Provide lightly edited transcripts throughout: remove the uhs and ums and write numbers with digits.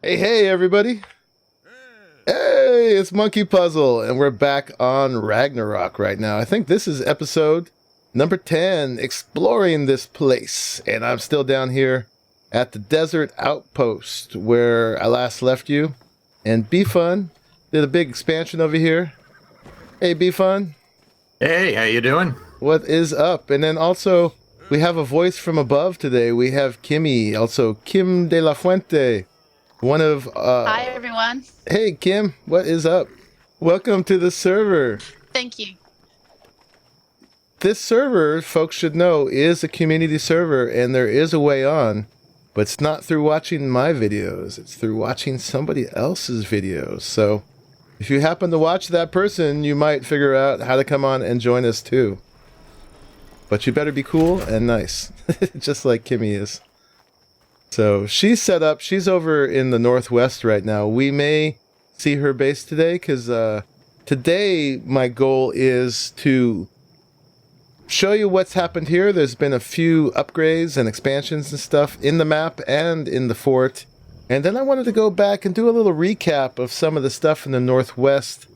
Hey, everybody. Hey, it's Monkey Puzzle, and we're back on Ragnarok right now. I think this is episode number 10, exploring this place. And I'm still down here at the desert outpost where I last left you. And B-Fun did a big expansion over here. Hey, B-Fun. Hey, how you doing? What is up? And then also, we have a voice from above today. We have Kimmy, also Kim de la Fuente. One of Hi everyone. Hey Kim, what is up? Welcome to the server. Thank you. This server, folks should know, is a community server and there is a way on, but it's not through watching my videos, it's through watching somebody else's videos. So if you happen to watch that person, you might figure out how to come on and join us too. But you better be cool and nice, just like Kimmy is. So she's set up. She's over in the northwest right now. We may see her base today because today my goal is to show you what's happened here. There's been a few upgrades and expansions and stuff in the map and in the fort. And then I wanted to go back and do a little recap of some of the stuff in the northwest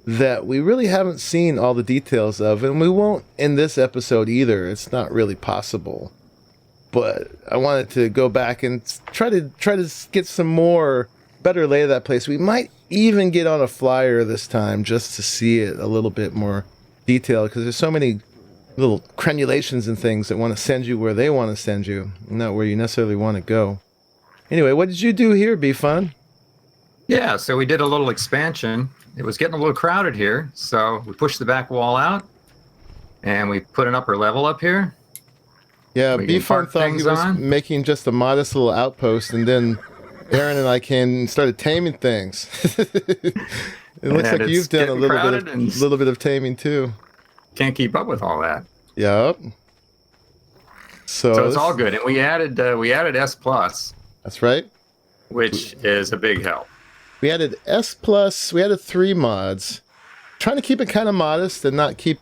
that we really haven't seen all the details of. And we won't in this episode either. It's not really possible. But I wanted to go back and try to get some more better lay of that place. We might even get on a flyer this time just to see it a little bit more detailed because there's so many little crenulations and things that want to send you where they want to send you, not where you necessarily want to go. Anyway, what did you do here, B-Fun? Yeah, so we did a little expansion. It was getting a little crowded here, so we pushed the back wall out and we put an upper level up here. Yeah, B-Fun thought he was making just a modest little outpost, and then Aaron and I came and started taming things. It looks like you've done a little bit of taming too. Can't keep up with all that. Yep. So it's all good, and we added S Plus. That's right. Which is a big help. We added S Plus. We added 3 mods. Trying to keep it kind of modest and not keep,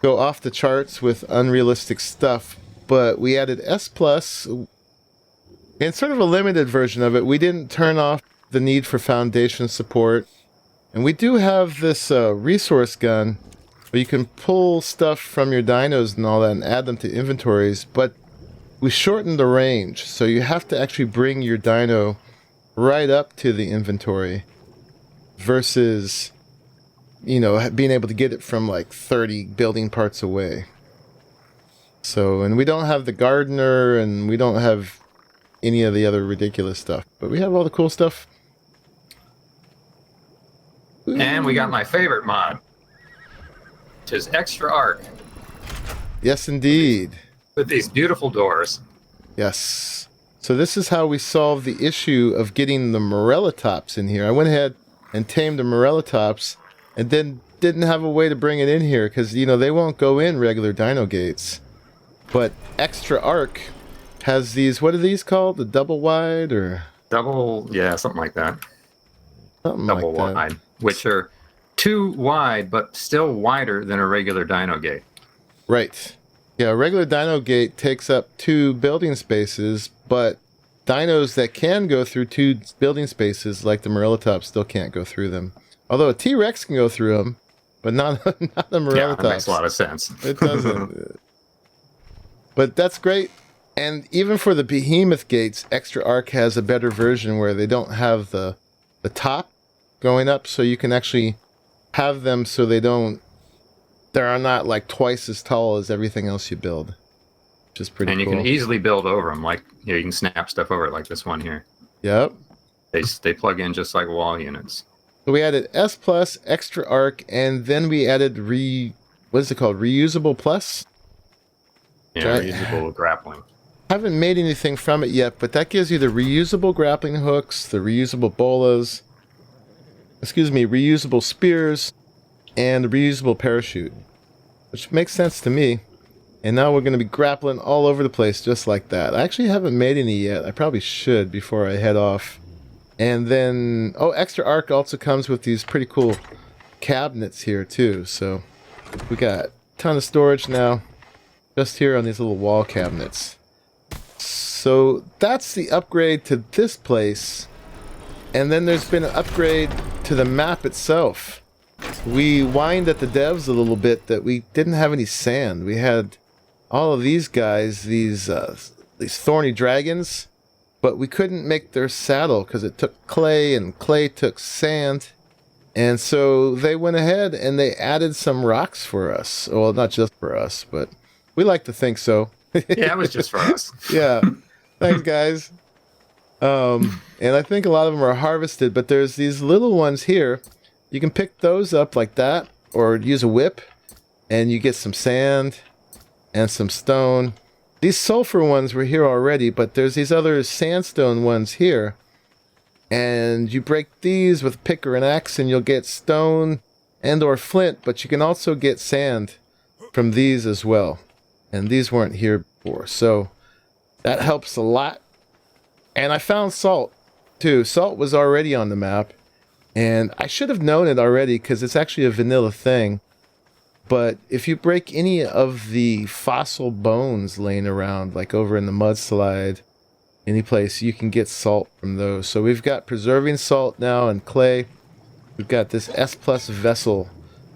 go off the charts with unrealistic stuff, but we added S Plus and sort of a limited version of it. We didn't turn off the need for foundation support, and we do have this resource gun where you can pull stuff from your dinos and all that and add them to inventories, but we shortened the range, so you have to actually bring your dino right up to the inventory versus being able to get it from like 30 building parts away. So, and we don't have the gardener and we don't have any of the other ridiculous stuff, but we have all the cool stuff. And we got my favorite mod, which is Extra ARK. Yes, indeed. With these beautiful doors. Yes. So this is how we solve the issue of getting the Morellatops in here. I went ahead and tamed the Morellatops and then didn't have a way to bring it in here because, they won't go in regular dino gates. But Extra ARK has these, what are these called? The double wide or? Something like that. Double wide, which are 2 wide, but still wider than a regular dino gate. Right. Yeah, a regular dino gate takes up 2 building spaces, but dinos that can go through 2 building spaces, like the Morellatops, still can't go through them. Although a T-Rex can go through them, but not the Morellatops. Yeah, that makes a lot of sense. It doesn't. But that's great. And even for the behemoth gates, Extra ARK has a better version where they don't have the top going up, so you can actually have them so they are not like twice as tall as everything else you build, which is pretty cool. And you can easily build over them, like you can snap stuff over it, like this one here. Yep. They plug in just like wall units. So we added S Plus, Extra ARK, and then we added what is it called? Reusable Plus? Yeah, reusable grappling. Haven't made anything from it yet, but that gives you the reusable grappling hooks, the reusable bolas, reusable spears, and the reusable parachute, which makes sense to me. And now we're going to be grappling all over the place just like that. I actually haven't made any yet. I probably should before I head off. And then, Extra ARK also comes with these pretty cool cabinets here too. So we got a ton of storage now just here on these little wall cabinets. So that's the upgrade to this place. And then there's been an upgrade to the map itself. We whined at the devs a little bit that we didn't have any sand. We had all of these guys, these thorny dragons, but we couldn't make their saddle because it took clay and clay took sand. And so they went ahead and they added some rocks for us. Well, not just for us, but we like to think so. Yeah, it was just for us. Yeah. Thanks, guys. And I think a lot of them are harvested, but there's these little ones here. You can pick those up like that, or use a whip, and you get some sand and some stone. These sulfur ones were here already, but there's these other sandstone ones here. And you break these with a pick or an axe, and you'll get stone and or flint, but you can also get sand from these as well. And these weren't here before, so that helps a lot. And I found salt, too. Salt was already on the map. And I should have known it already because it's actually a vanilla thing. But if you break any of the fossil bones laying around, like over in the mudslide, any place, you can get salt from those. So we've got preserving salt now and clay. We've got this S+ vessel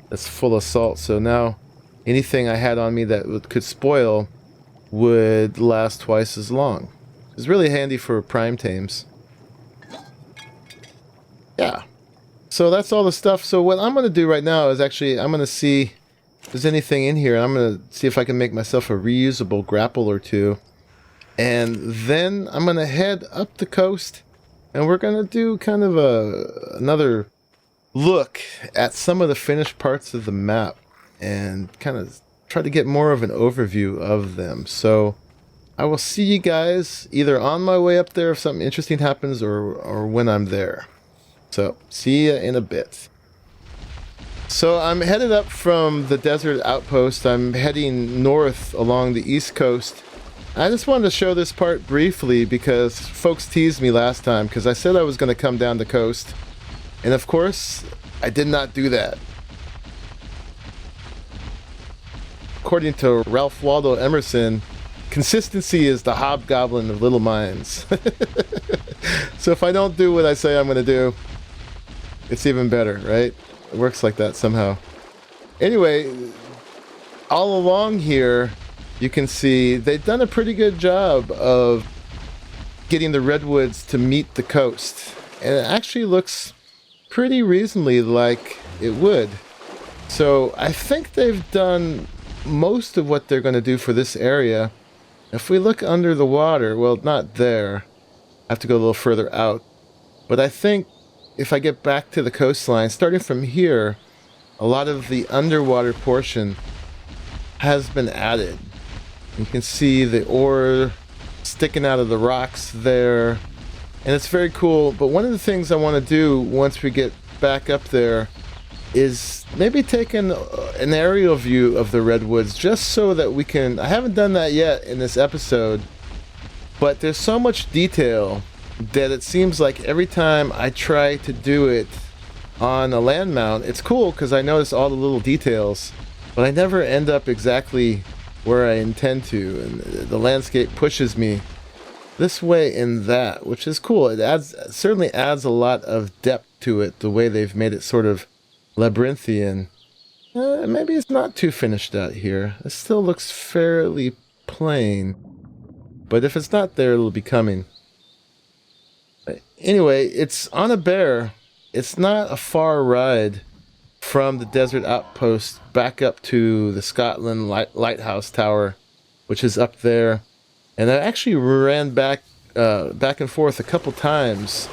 that's full of salt. So now anything I had on me that could spoil would last twice as long. It's really handy for prime tames. Yeah. So that's all the stuff. So what I'm going to do right now is actually, I'm going to see if there's anything in here. I'm going to see if I can make myself a reusable grapple or two. And then I'm going to head up the coast. And we're going to do kind of another look at some of the finished parts of the map. And kind of try to get more of an overview of them. So I will see you guys either on my way up there if something interesting happens or when I'm there. So, see ya in a bit. So, I'm headed up from the desert outpost. I'm heading north along the east coast. I just wanted to show this part briefly because folks teased me last time because I said I was going to come down the coast. And of course, I did not do that. According to Ralph Waldo Emerson, consistency is the hobgoblin of little minds. So if I don't do what I say I'm going to do, it's even better, right? It works like that somehow. Anyway, all along here, you can see they've done a pretty good job of getting the redwoods to meet the coast. And it actually looks pretty reasonably like it would. So I think they've done most of what they're going to do for this area. If we look under the water, well, not there. I have to go a little further out. But I think if I get back to the coastline, starting from here, a lot of the underwater portion has been added. You can see the ore sticking out of the rocks there. And it's very cool. But one of the things I want to do once we get back up there is maybe take an aerial view of the redwoods just so that we can... I haven't done that yet in this episode, but there's so much detail that it seems like every time I try to do it on a land mount, it's cool because I notice all the little details, but I never end up exactly where I intend to, and the landscape pushes me this way and that, which is cool. It certainly adds a lot of depth to it, the way they've made it sort of labyrinthian. Maybe it's not too finished out here. It still looks fairly plain, but if it's not there, it'll be coming. Anyway, it's on a bear. It's not a far ride from the desert outpost back up to the Scotland lighthouse tower, which is up there. And I actually ran back and forth a couple times.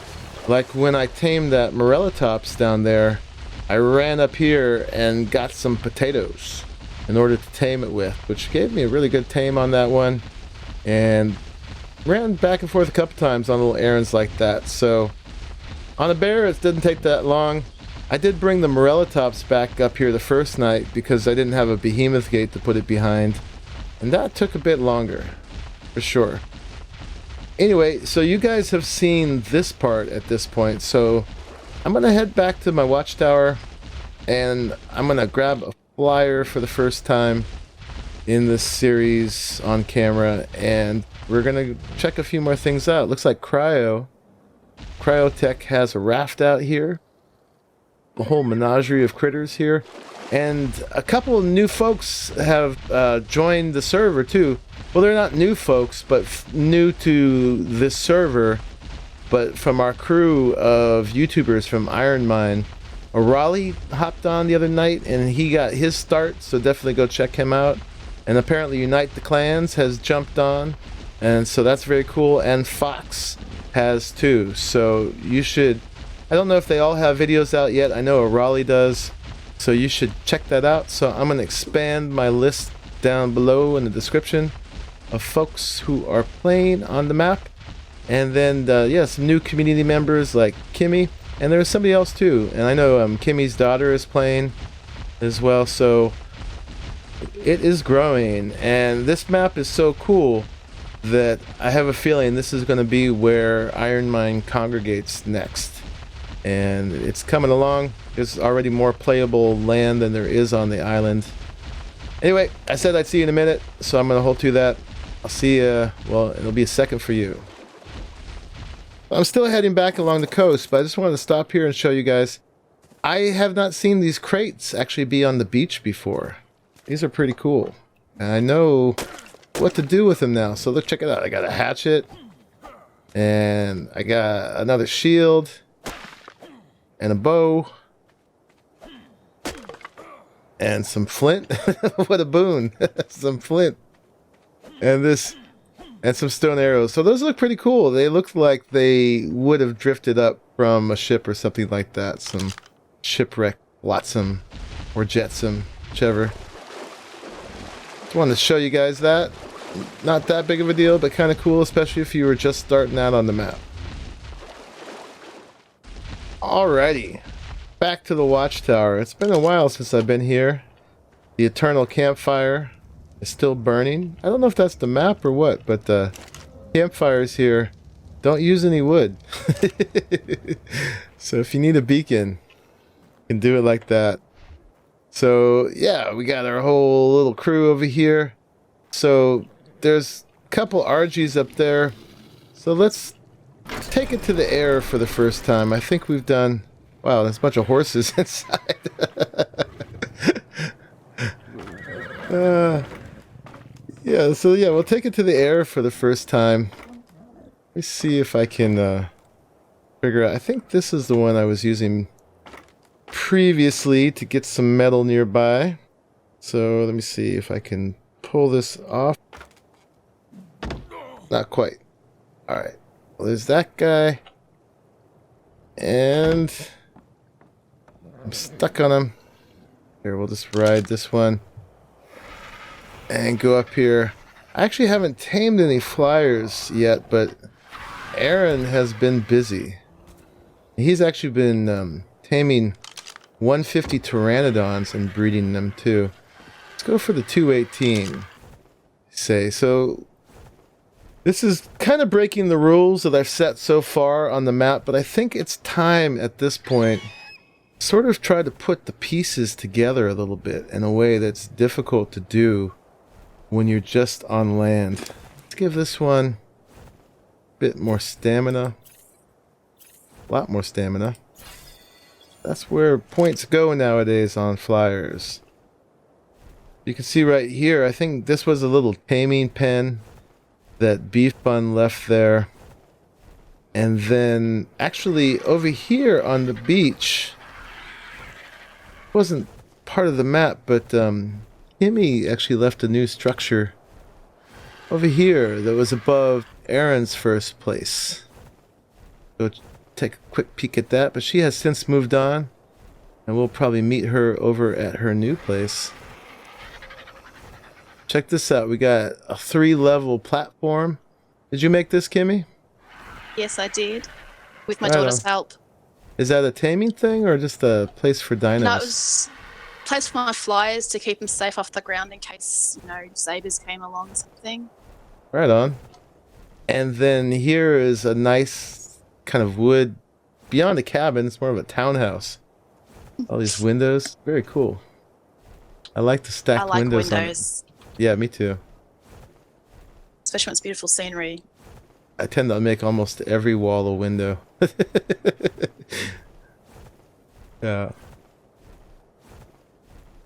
Like when I tamed that Morellatops down there, I ran up here and got some potatoes in order to tame it with, which gave me a really good tame on that one. And ran back and forth a couple times on little errands like that. So on a bear, it didn't take that long. I did bring the Morellatops back up here the first night because I didn't have a behemoth gate to put it behind. And that took a bit longer, for sure. Anyway, so you guys have seen this part at this point. So I'm going to head back to my watchtower and I'm going to grab a flyer for the first time in this series on camera, and we're going to check a few more things out. Looks like Cryo Cryotech has a raft out here. A whole menagerie of critters here. And a couple of new folks have joined the server too. Well, they're not new folks, but new to this server. But from our crew of YouTubers from Iron Mine. Raleigh hopped on the other night and he got his start, so definitely go check him out. And apparently Unite the Clans has jumped on, and so that's very cool. And Fox has too, so you should, I don't know if they all have videos out yet. I know Raleigh does, so you should check that out. So I'm going to expand my list down below in the description of folks who are playing on the map. And then yeah, some new community members like Kimmy. And there's somebody else too, and I know Kimmy's daughter is playing as well, so it is growing. And this map is so cool that I have a feeling this is going to be where Iron Mine congregates next. And it's coming along. There's already more playable land than there is on the island. Anyway, I said I'd see you in a minute, so I'm going to hold to that. I'll see you, well, it'll be a second for you. I'm still heading back along the coast, but I just wanted to stop here and show you guys. I have not seen these crates actually be on the beach before. These are pretty cool. And I know what to do with them now. So look, check it out. I got a hatchet. And I got another shield. And a bow. And some flint. What a boon. Some flint. And this... and some stone arrows. So those look pretty cool. They look like they would have drifted up from a ship or something like that. Some shipwreck Flotsam or Jetsam, whichever. Just wanted to show you guys that. Not that big of a deal, but kind of cool, especially if you were just starting out on the map. Alrighty. Back to the Watchtower. It's been a while since I've been here. The Eternal Campfire is still burning. I don't know if that's the map or what, but the campfires here don't use any wood. So if you need a beacon, you can do it like that. So yeah, we got our whole little crew over here. So there's a couple RGs up there. So let's take it to the air for the first time. I think we've done... wow, there's a bunch of horses inside. Yeah, so yeah, we'll take it to the air for the first time. Let me see if I can figure out. I think this is the one I was using previously to get some metal nearby. So let me see if I can pull this off. Not quite. Alright, well, there's that guy. And I'm stuck on him. Here, we'll just ride this one. And go up here. I actually haven't tamed any flyers yet, but Aaron has been busy. He's actually been taming 150 pteranodons and breeding them too. Let's go for the 218. Say so. This is kind of breaking the rules that I've set so far on the map, but I think it's time at this point sort of try to put the pieces together a little bit in a way that's difficult to do when you're just on land. Let's give this one a bit more stamina. A lot more stamina. That's where points go nowadays on flyers. You can see right here, I think this was a little taming pen that Beef Bun left there. And then actually over here on the beach, wasn't part of the map, but Kimmy actually left a new structure over here that was above Aaron's first place. Go take a quick peek at that, but she has since moved on, and we'll probably meet her over at her new place. Check this out, we got a 3-level platform. Did you make this, Kimmy? Yes, I did. With my Right daughter's on. help. Is that a taming thing or just a place for dinos? No, it was a place for my flyers to keep them safe off the ground in case, you know, sabers came along or something. Right on. And then here is a nice kind of wood beyond a cabin. It's more of a townhouse. All these windows, very cool. I like the stacked I like windows. windows, Yeah, me too. especially when it's beautiful scenery. I tend to make almost every wall a window. Yeah.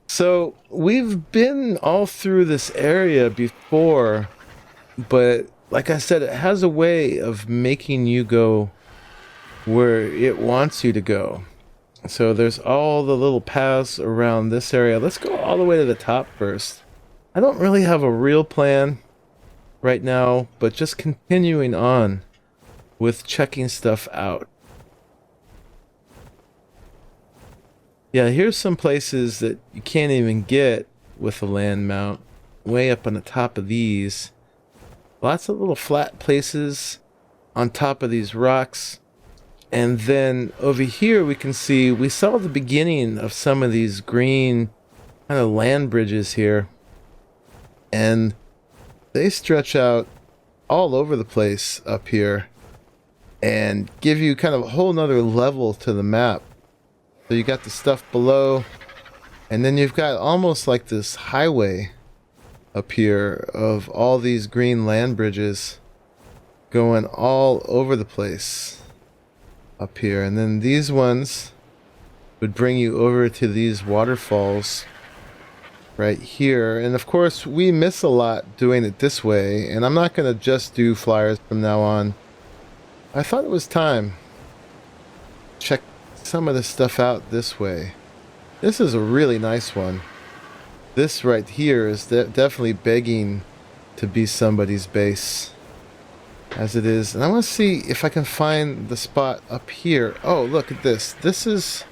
So we've been all through this area before, but like I said, it has a way of making you go where it wants you to go. So there's all the little paths around this area. Let's go all the way to the top first. I don't really have a real plan right now, but just continuing on with checking stuff out. Yeah, here's some places that you can't even get with a land mount. Way up on the top of these. Lots of little flat places on top of these rocks. And then over here we can see, we saw the beginning of some of these green kind of land bridges here. And they stretch out all over the place up here and give you kind of a whole nother level to the map. So you got the stuff below, and then you've got almost like this highway up here of all these green land bridges going all over the place up here. And then these ones would bring you over to these waterfalls right here. And of course, we miss a lot doing it this way, and I'm not going to just do flyers from now on. I thought it was time to check some of this stuff out this way. This is a really nice one. This right here is definitely begging to be somebody's base, as it is. And I want to see if I can find the spot up here. Oh, look at this. This is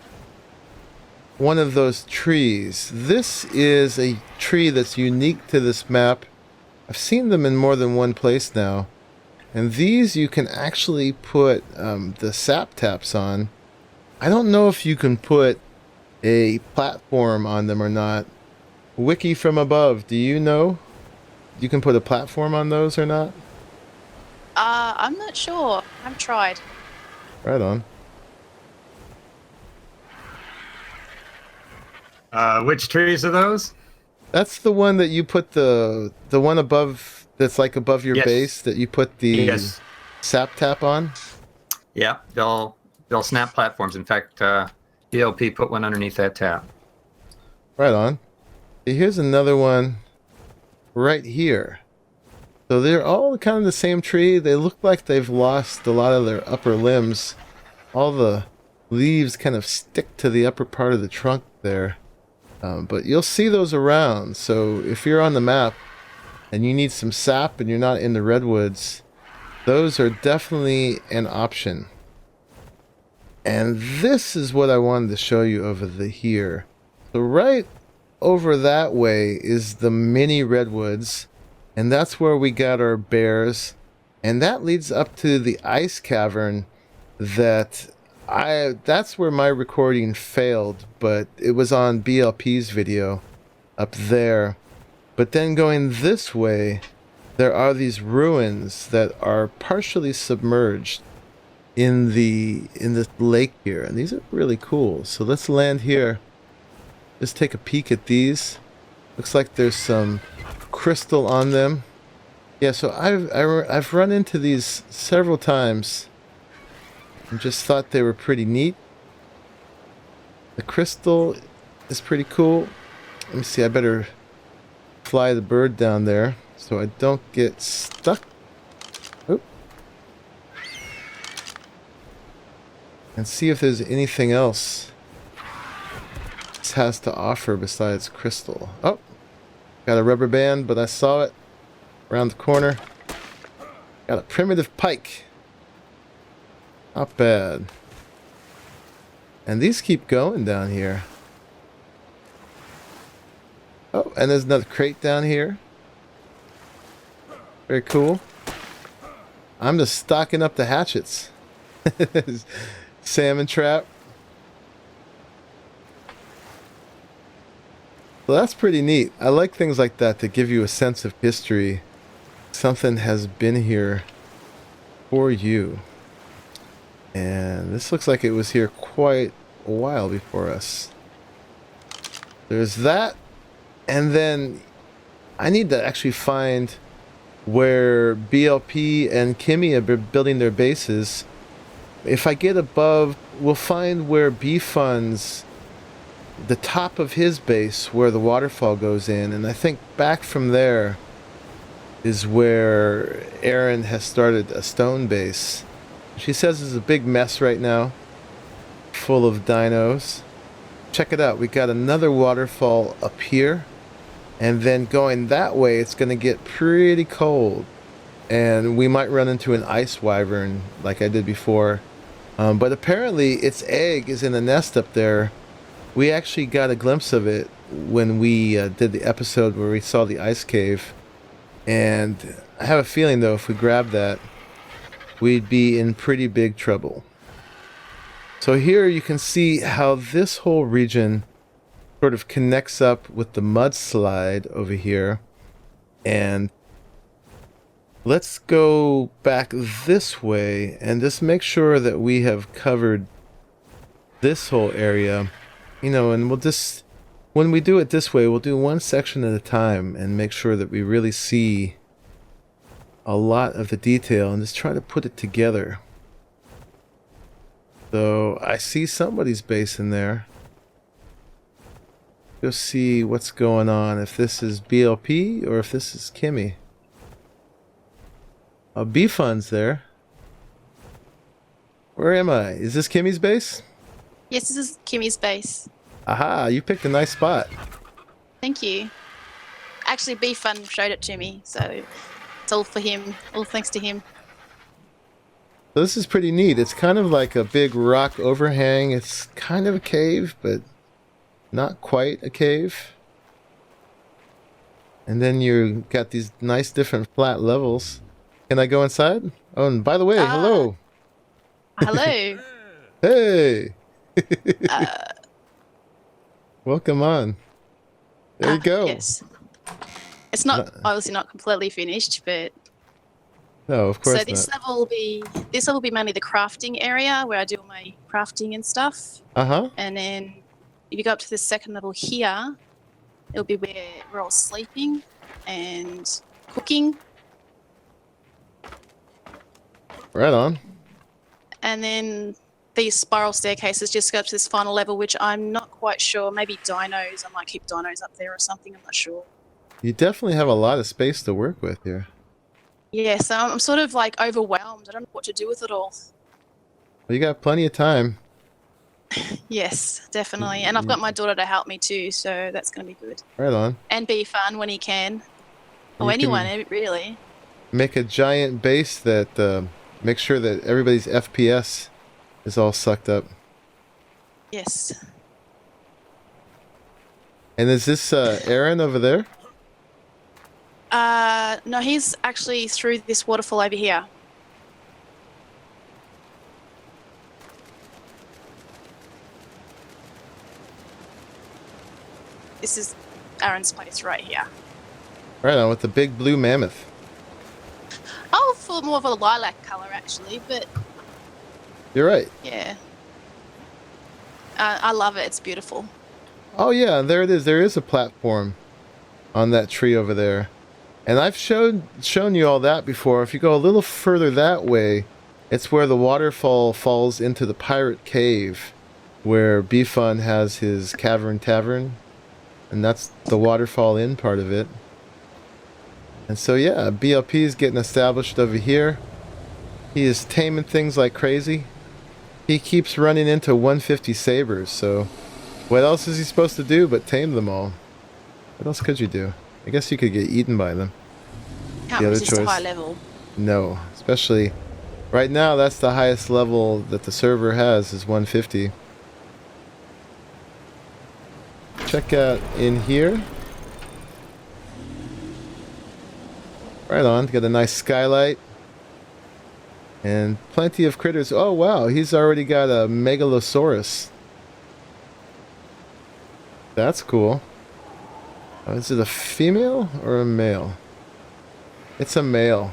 one of those trees. This is a tree that's unique to this map. I've seen them in more than one place now. And these you can actually put the sap taps on. I don't know if you can put a platform on them or not. Wiki from above, do you know? You can put a platform on those or not? I'm not sure. I've tried. Right on. Which trees are those? That's the one that you put the one above, that's like above your Yes. base, that you put the Yes. sap tap on? Yeah, they'll snap platforms. In fact, DLP put one underneath that tap. Right on. Here's another one right here. So they're all kind of the same tree. They look like they've lost a lot of their upper limbs. All the leaves kind of stick to the upper part of the trunk there. But you'll see those around. So if you're on the map and you need some sap and you're not in the redwoods, those are definitely an option. And this is what I wanted to show you over here. So right over that way is the mini redwoods, and that's where we got our bears. And that leads up to the ice cavern that's where my recording failed, but it was on BLP's video up there. But then going this way, there are these ruins that are partially submerged in this lake here, and these are really cool. So let's land here. Just take a peek at these. Looks like there's some crystal on them. Yeah, so I've run into these several times and just thought they were pretty neat. The crystal is pretty cool. Let me see, I better fly the bird down there so I don't get stuck. Oop. And see if there's anything else this has to offer besides crystal. Oh, got a rubber band, but I saw it around the corner. Got a primitive pike. Not bad. And these keep going down here. Oh, and there's another crate down here. Very cool. I'm just stocking up the hatchets. Salmon trap. Well, that's pretty neat. I like things like that to give you a sense of history. Something has been here for you. And this looks like it was here quite a while before us. There's that. And then I need to actually find where BLP and Kimmy are building their bases. if I get above, we'll find where B-Fun's, the top of his base, where the waterfall goes in. And I think back from there is where Erin has started a stone base. She says it's a big mess right now, full of dinos. Check it out. We got another waterfall up here. And then going that way, it's going to get pretty cold. And we might run into an ice wyvern like I did before. But apparently its egg is in a nest up there. We actually got a glimpse of it when we did the episode where we saw the ice cave. And I have a feeling, though, if we grab that, we'd be in pretty big trouble. So here you can see how this whole region sort of connects up with the mudslide over here. And let's go back this way and just make sure that we have covered this whole area. You know, and we'll just, when we do it this way, we'll do one section at a time and make sure that we really see a lot of the detail and just try to put it together. So I see somebody's base in there. Go see what's going on, if this is BLP or if this is Kimmy. B-Fun's there. Where am I? Is this Kimmy's base? Yes, this is Kimmy's base. Aha, you picked a nice spot. Thank you. Actually, B-Fun showed it to me, so it's all for him. All thanks to him. So this is pretty neat. It's kind of like a big rock overhang. It's kind of a cave, but not quite a cave. And then you got these nice different flat levels. Can I go inside? Oh, and by the way, hello. Hello. Hey. Welcome on. There you go. Yes. It's not obviously not completely finished, but no, of course so this not. level will be mainly the crafting area where I do all my crafting and stuff. Uh-huh. And then if you go up to the second level here, it'll be where we're all sleeping and cooking. Right on. And then these spiral staircases just go up to this final level, which I'm not quite sure. Maybe dinos. I might keep dinos up there or something. I'm not sure. You definitely have a lot of space to work with here. Yeah, so I'm sort of like overwhelmed. I don't know what to do with it all. Well, you got plenty of time. Yes, definitely. And I've got my daughter to help me too, so that's going to be good. Right on. And be fun when he can. Or You anyone, can really. make a giant base that makes sure that everybody's FPS is all sucked up. Yes. And is this Aaron over there? No, he's actually through this waterfall over here. This is Aaron's place right here. Right on, with the big blue mammoth. Oh, for more of a lilac colour actually, but You're right. yeah. I love it. It's beautiful. Oh yeah, there it is. There is a platform on that tree over there. And I've shown you all that before. If you go a little further that way, it's where the waterfall falls into the pirate cave, where B-Fun has his cavern tavern, and that's the waterfall in part of it. And so yeah, BLP is getting established over here. He is taming things like crazy. He keeps running into 150 sabers, so what else is he supposed to do but tame them all? What else could you do? I guess you could get eaten by them. Can't The other resist a choice. high level. No, especially right now, that's the highest level that the server has, is 150. Check out in here. Right on, got a nice skylight. And plenty of critters. Oh wow, he's already got a megalosaurus. That's cool. Is it a female or a male? It's a male.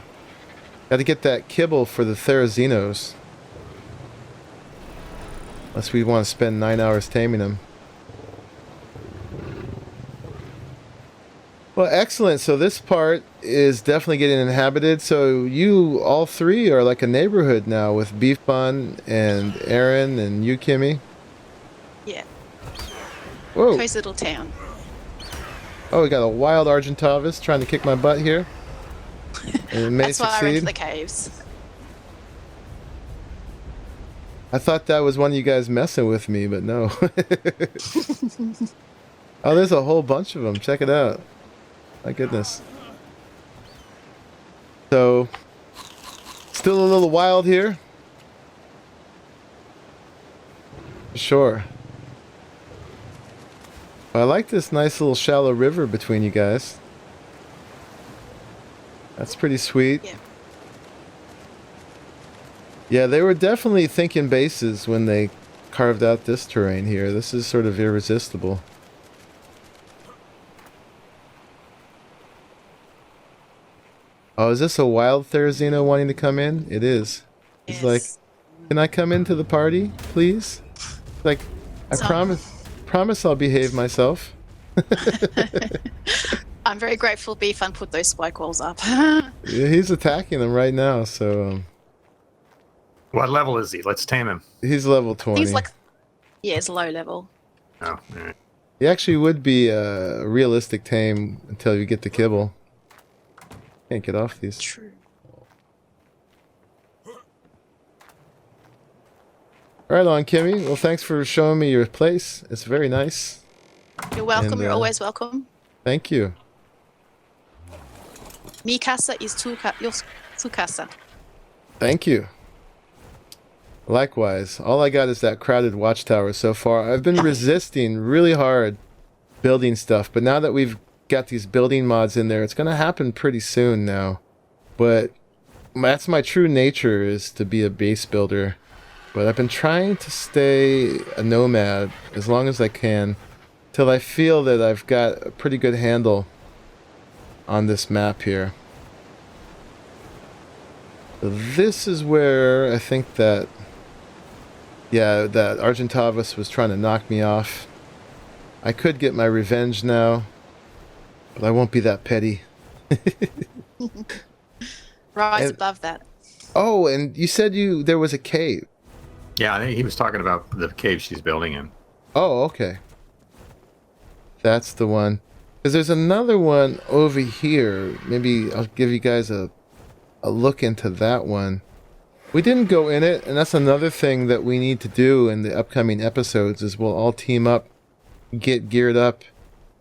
Got to get that kibble for the Therazinos. Unless we want to spend 9 hours taming them. Well, excellent. So this part is definitely getting inhabited. So you all three are like a neighborhood now with Beef Bun and Aaron and you, Kimmy. Yeah. Whoa. Cozy little town. Oh, we got a wild Argentavis trying to kick my butt here. And it may That's why I went to succeed. the caves. I thought that was one of you guys messing with me, but no. Oh, there's a whole bunch of them. Check it out. My goodness. So, still a little wild here. Sure. I like this nice little shallow river between you guys. That's pretty sweet. Yeah. Yeah, they were definitely thinking bases when they carved out this terrain here. This is sort of irresistible. Oh, is this a wild Therizino wanting to come in? It is. He's like, Yes. can I come into the party, please? Like, I So- promise I'll behave myself. I'm very grateful Beefun put those spike walls up. Yeah, he's attacking them right now, so What level is he? Let's tame him. he's level 20. He's like, yeah, it's low level. Oh, all right. He actually would be a realistic tame until you get the kibble. Can't get off these. True. Right on, Kimmy. Well, thanks for showing me your place. It's very nice. You're welcome. And, You're always welcome. Thank you. Mi casa is your su casa. Thank you. Likewise. All I got is that crowded watchtower so far. I've been resisting really hard building stuff, but now that we've got these building mods in there, it's going to happen pretty soon now. But that's my true nature, is to be a base builder. But I've been trying to stay a nomad as long as I can till I feel that I've got a pretty good handle on this map here. So this is where I think that, yeah, that Argentavis was trying to knock me off. I could get my revenge now, but I won't be that petty. Rise And- above that. Oh, and you said there was a cave. Yeah, I think he was talking about the cave she's building in. Oh, okay. That's the one. Because there's another one over here. Maybe I'll give you guys a look into that one. We didn't go in it, and that's another thing that we need to do in the upcoming episodes, is we'll all team up, get geared up,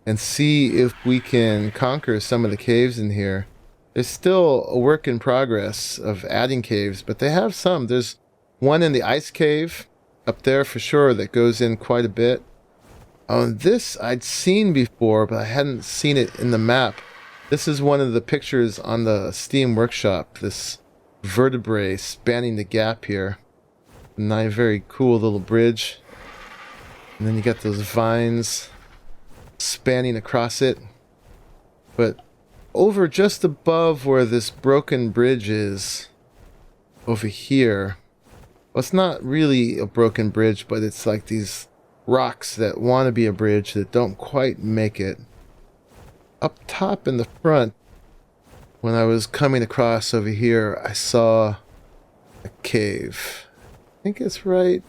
and see if we can conquer some of the caves in here. There's still a work in progress of adding caves, but they have some. There's one in the ice cave up there for sure that goes in quite a bit. This I'd seen before, but I hadn't seen it in the map. This is one of the pictures on the Steam Workshop, this vertebrae spanning the gap here. A very cool little bridge. And then you got those vines spanning across it. But over just above where this broken bridge is, over here, well, it's not really a broken bridge, but it's like these rocks that want to be a bridge that don't quite make it. Up top in the front, when I was coming across over here, I saw a cave. I think it's right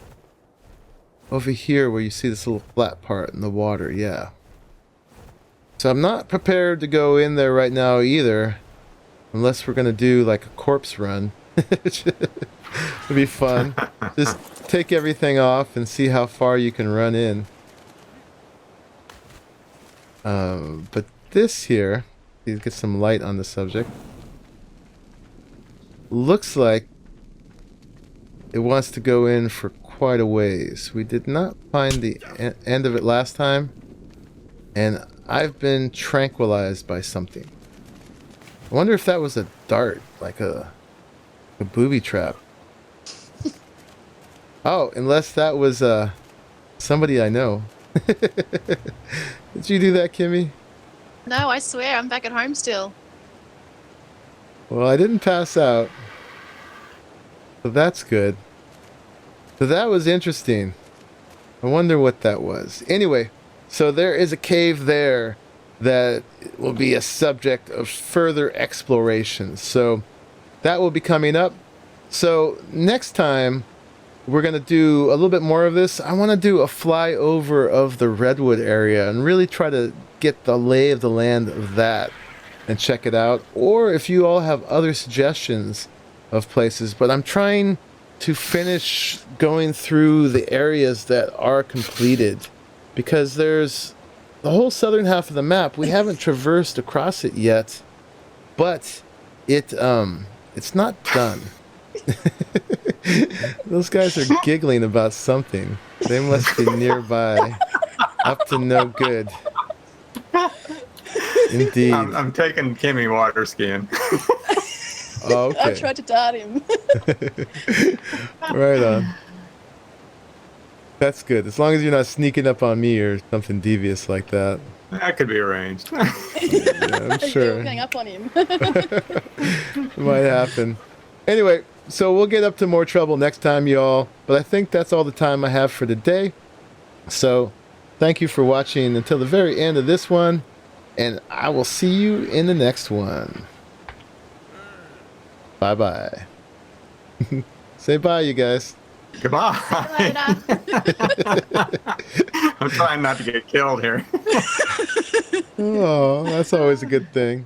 over here where you see this little flat part in the water, yeah. So I'm not prepared to go in there right now either, unless we're going to do like a corpse run. It'd be fun. Just take everything off and see how far you can run in. But this here, you get some light on the subject. Looks like it wants to go in for quite a ways. We did not find the end of it last time, and I've been tranquilized by something. I wonder if that was a dart, like a booby trap. Oh, unless that was somebody I know. Did you do that, Kimmy? No, I swear, I'm back at home still. Well, I didn't pass out. So that's good. So that was interesting. I wonder what that was. Anyway, so there is a cave there. that will be a subject of further exploration. So that will be coming up. So next time we're going to do a little bit more of this. I want to do a flyover of the Redwood area and really try to get the lay of the land of that and check it out. Or if you all have other suggestions of places, but I'm trying to finish going through the areas that are completed, because there's the whole southern half of the map. We haven't traversed across it yet, but it's not done. Those guys are giggling about something. They must be nearby, up to no good. Indeed. I'm taking Kimmy water skiing. Oh, okay. I tried to dart him. Right on. That's good. As long as you're not sneaking up on me or something devious like that. That could be arranged. Yeah, I'm sure. You're getting up on him. It might happen. Anyway, so we'll get up to more trouble next time, y'all. But I think that's all the time I have for today. So thank you for watching until the very end of this one. And I will see you in the next one. Bye-bye. Say bye, you guys. Goodbye. Later. I'm trying not to get killed here. Oh, that's always a good thing.